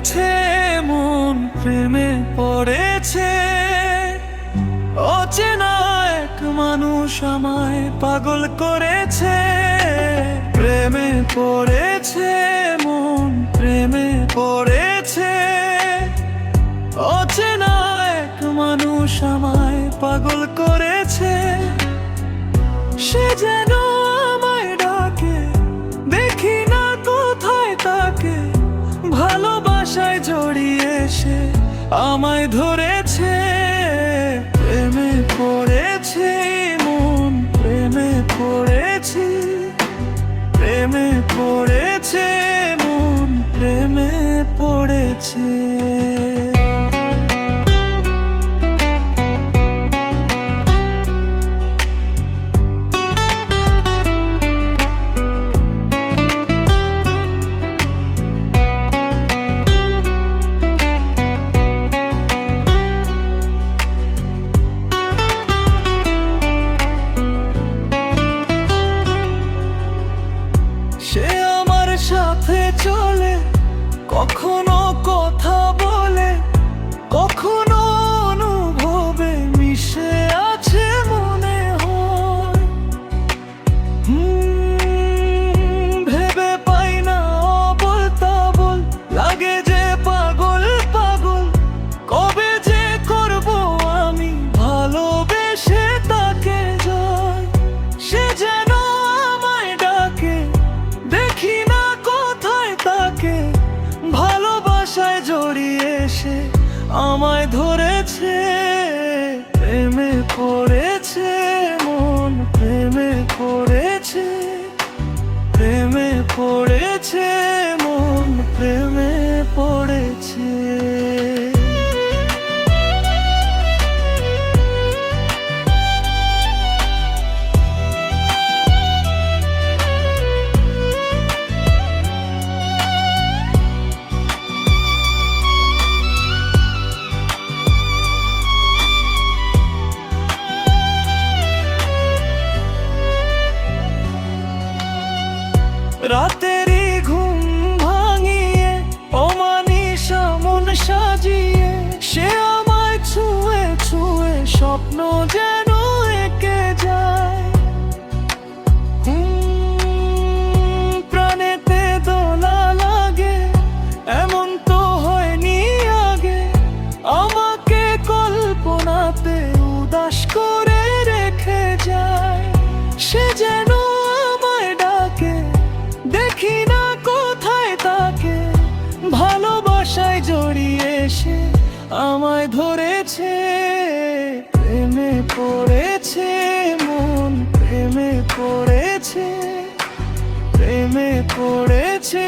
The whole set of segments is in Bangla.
পড়েছে মন, প্রেমে পড়েছে। অচেনা এক মানুষ আমায় পাগল করেছে। প্রেমে পড়েছে মন, প্রেমে পড়েছে। অচেনা এক মানুষ আমায় পাগল করেছে। সে যেন আমায় ডাকে, দেখি না কোথায় তাকে। ভালোবাসায় জড়িয়ে সে আমায় ধরেছে। প্রেমে পড়েছে মন, প্রেমে পড়েছে। প্রেমে পড়েছে মন, প্রেমে পড়েছে। সে আমার সাথে চলে, কখনো কথা বলে, কখনো অনুভবে মিশে আছে মনে হয়। ভেবে পাই না বলতা বল, লাগে যে পাগল পাগল। কবে যে করব আমি ভালোবেসে তাকে জয়। সে যেন আমায় ডাকে, দেখি না কোথায় তাকে। ভালোবাসায় জড়িয়ে সে আমায় ধরেছে। প্রেমে পড়েছে মন, প্রেমে পড়েছে। প্রেমে পড়েছে মন, প্রেমে পড়েছে। রাতেরই ঘুম ভাঙিয়ে অমানিসা মন সাজিয়ে সে আমায় ছুঁয়ে ছুঁয়ে স্বপ্ন যেন এঁকে যায়। প্রাণেতে দোলা লাগে, এমন তো হয়নি আগে। আমাকে কল্পনাতে উদাস করে রেখে যায়। সে যেন আমায় ডাকে, দেখি না কোথায় তাকে। ভালোবাসায় জড়িয়ে সে আমায় ধরেছে। প্রেমে পড়েছে মন, প্রেমে পড়েছে। প্রেমে পড়েছে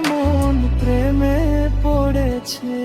মন, প্রেমে পড়েছে।